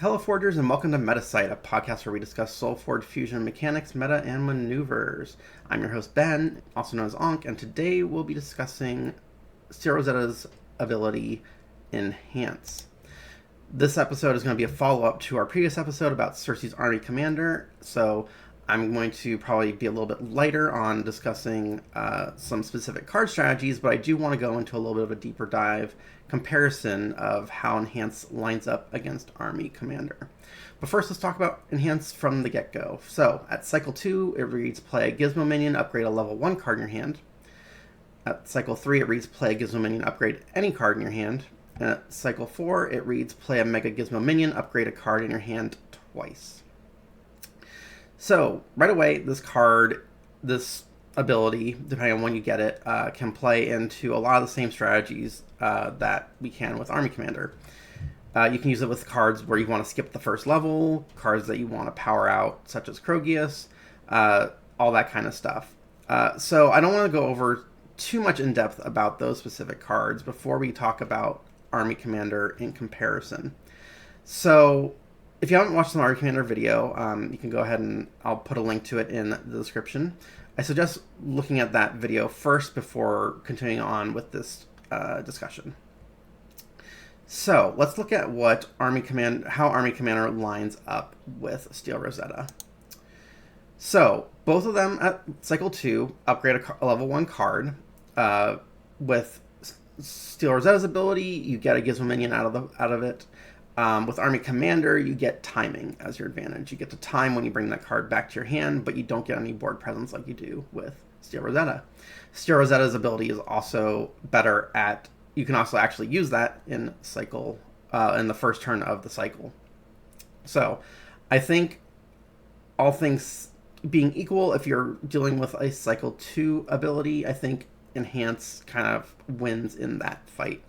Hello, Forgers, and welcome to Metasight, a podcast where we discuss SoulForge fusion mechanics, meta, and maneuvers. I'm your host, Ben, also known as Ankh, and today we'll be discussing Steele Rosetta's ability, Enhance. This episode is going to be a follow-up to our previous episode about Cersei's army commander, so I'm going to probably be a little bit lighter on discussing some specific card strategies, but I do want to go into a little bit of a deeper dive comparison of how Enhance lines up against Army Commander. But first, let's talk about Enhance from the get-go. So, at Cycle 2, it reads play a Gizmo Minion, upgrade a level 1 card in your hand. At Cycle 3, it reads play a Gizmo Minion, upgrade any card in your hand. And at Cycle 4, it reads play a Mega Gizmo Minion, upgrade a card in your hand twice. So, right away, this ability, depending on when you get it, can play into a lot of the same strategies that we can with Army Commander. You can use it with cards where you want to skip the first level, cards that you want to power out, such as Krogius, all that kind of stuff. So I don't want to go over too much in depth about those specific cards before we talk about Army Commander in comparison. So if you haven't watched the Army Commander video, you can go ahead and I'll put a link to it in the description. I suggest looking at that video first before continuing on with this discussion. So let's look at how Army Commander lines up with Steele Rosetta. So both of them at Cycle 2 upgrade a level 1 card. With Steele Rosetta's ability, you get a Gizmo Minion out of it. With Army Commander, you get timing as your advantage. You get to time when you bring that card back to your hand, but you don't get any board presence like you do with Steele Rosetta. Steele Rosetta's ability is also better at... You can also actually use that in the first turn of the cycle. So, I think all things being equal, if you're dealing with a Cycle 2 ability, I think Enhance kind of wins in that fight.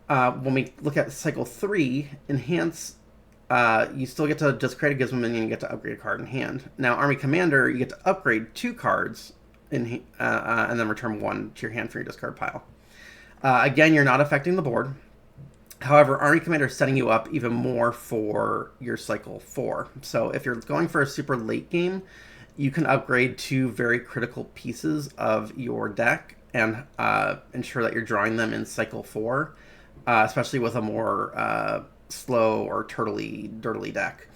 When we look at Cycle 3, Enhance, you still get to just create a Gizmo Minion and you get to upgrade a card in hand. Now, Army Commander, you get to upgrade 2 cards and then return 1 to your hand for your discard pile. Again, you're not affecting the board. However, Army Commander is setting you up even more for your Cycle 4. So if you're going for a super late game, you can upgrade 2 very critical pieces of your deck and ensure that you're drawing them in Cycle 4. Especially with a more slow or dirtily deck.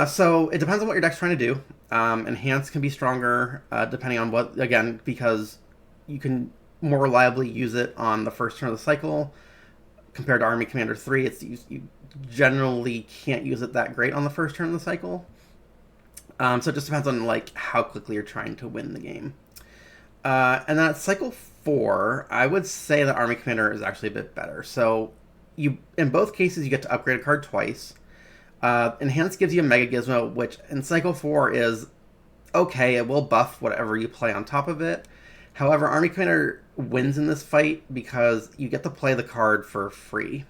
So it depends on what your deck's trying to do. Enhance can be stronger depending on what, again, because you can more reliably use it on the first turn of the cycle compared to Army Commander 3. You generally can't use it that great on the first turn of the cycle. So it just depends on how quickly you're trying to win the game. And then at Cycle 4, I would say that Army Commander is actually a bit better. So in both cases, you get to upgrade a card twice. Enhance gives you a Mega Gizmo, which in Cycle 4 is okay. It will buff whatever you play on top of it. However, Army Commander wins in this fight because you get to play the card for free.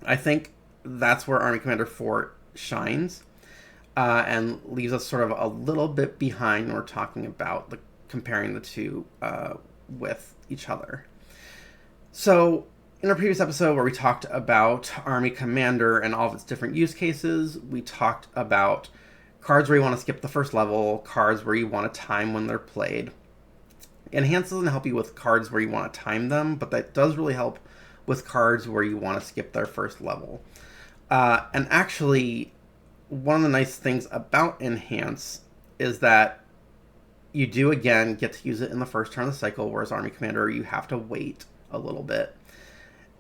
I think that's where Army Commander 4 shines and leaves us sort of a little bit behind when we're talking about comparing the two with each other. So in our previous episode where we talked about Army Commander and all of its different use cases, we talked about cards where you want to skip the first level, cards where you want to time when they're played. Enhance doesn't help you with cards where you want to time them, but that does really help with cards where you want to skip their first level. And actually, one of the nice things about Enhance is that you do, again, get to use it in the first turn of the cycle, whereas Army Commander, you have to wait a little bit.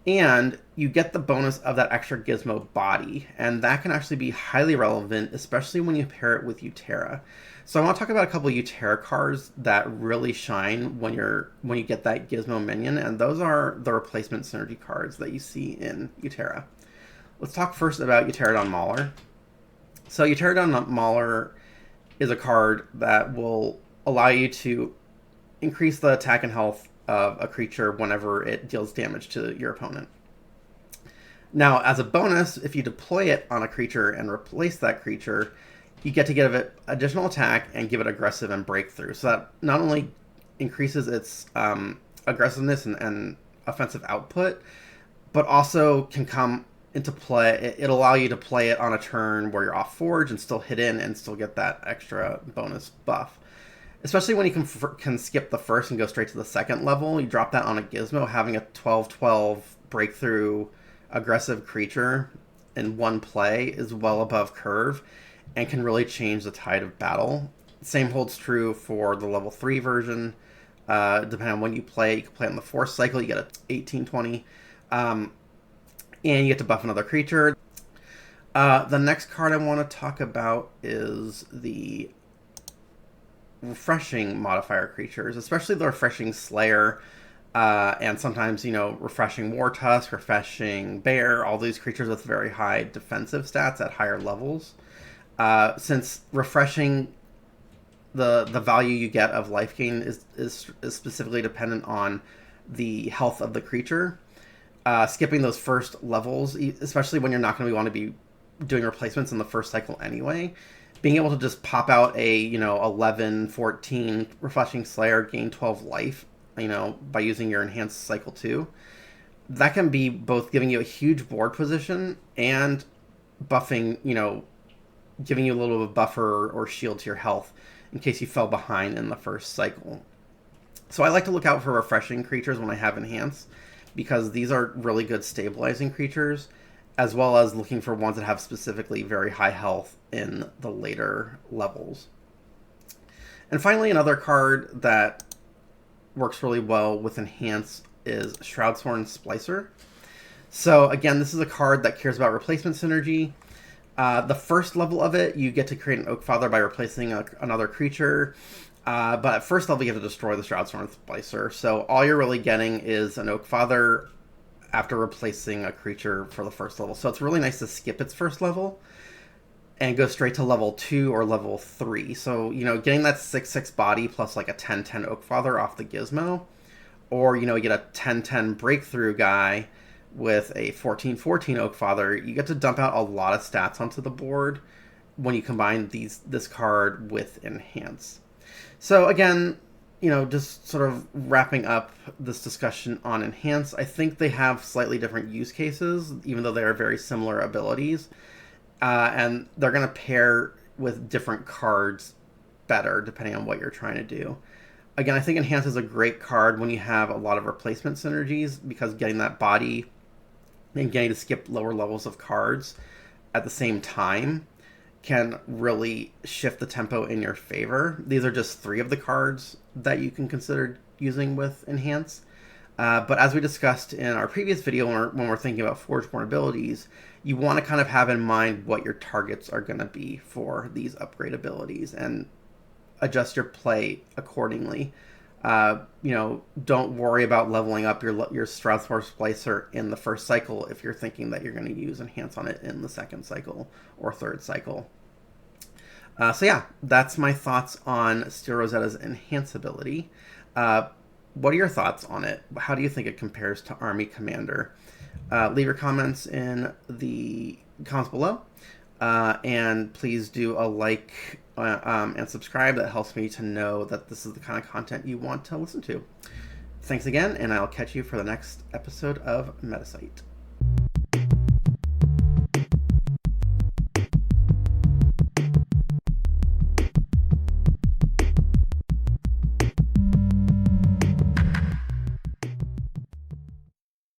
And you get the bonus of that extra Gizmo body, and that can actually be highly relevant, especially when you pair it with Utera. So I want to talk about a couple of Utera cards that really shine when you get that Gizmo Minion, and those are the replacement synergy cards that you see in Utera. Let's talk first about Uterodon Mauler. So Uterodon Mauler is a card that will allow you to increase the attack and health of a creature whenever it deals damage to your opponent. Now, as a bonus, if you deploy it on a creature and replace that creature, you get to give it additional attack and give it aggressive and breakthrough. So that not only increases its aggressiveness and offensive output, but also can come into play. It'll allow you to play it on a turn where you're off forge and still hit in and still get that extra bonus buff. Especially when you can skip the first and go straight to the second level. You drop that on a gizmo, having a 12/12 breakthrough aggressive creature in one play is well above curve and can really change the tide of battle. Same holds true for the level 3 version. Depending on when you play it, you can play it in the 4th cycle, you get a 18/20. And you get to buff another creature. The next card I want to talk about is the refreshing modifier creatures, especially the refreshing Slayer, and sometimes, refreshing War Tusk, refreshing Bear, all these creatures with very high defensive stats at higher levels. Since refreshing, the value you get of life gain is specifically dependent on the health of the creature. Skipping those first levels, especially when you're not going to want to be doing replacements in the first cycle anyway, being able to just pop out a 11, 14 refreshing Slayer, gain 12 life, by using your enhanced cycle 2, that can be both giving you a huge board position and buffing, giving you a little bit of buffer or shield to your health in case you fell behind in the first cycle. So I like to look out for refreshing creatures when I have enhance, because these are really good stabilizing creatures, as well as looking for ones that have specifically very high health in the later levels. And finally, another card that works really well with enhance is Shroudsworn Splicer. So again, this is a card that cares about replacement synergy. The first level of it, you get to create an Oakfather by replacing another creature. But at first level, you have to destroy the Shroudsworn Splicer. So all you're really getting is an Oakfather after replacing a creature for the first level. So it's really nice to skip its first level and go straight to level 2 or level 3. So, getting that 6/6 body plus like a 10/10 Oakfather off the gizmo, or, you get a 10/10 breakthrough guy with a 14/14 Oakfather, you get to dump out a lot of stats onto the board when you combine this card with enhance. So again, just sort of wrapping up this discussion on enhance, I think they have slightly different use cases, even though they are very similar abilities. And they're going to pair with different cards better, depending on what you're trying to do. Again, I think enhance is a great card when you have a lot of replacement synergies, because getting that body and getting to skip lower levels of cards at the same time can really shift the tempo in your favor. These are just 3 of the cards that you can consider using with enhance. But as we discussed in our previous video, when we're thinking about Forgeborn abilities, you want to kind of have in mind what your targets are going to be for these upgrade abilities and adjust your play accordingly. Don't worry about leveling up your Shroudsworn Splicer in the first cycle if you're thinking that you're going to use enhance on it in the second cycle or third cycle. So yeah, that's my thoughts on Steele Rosetta's enhance ability. What are your thoughts on it? How do you think it compares to Army Commander? Leave your comments in the comments below. And please do a like and subscribe. That helps me to know that this is the kind of content you want to listen to. Thanks again, and I'll catch you for the next episode of Metasight.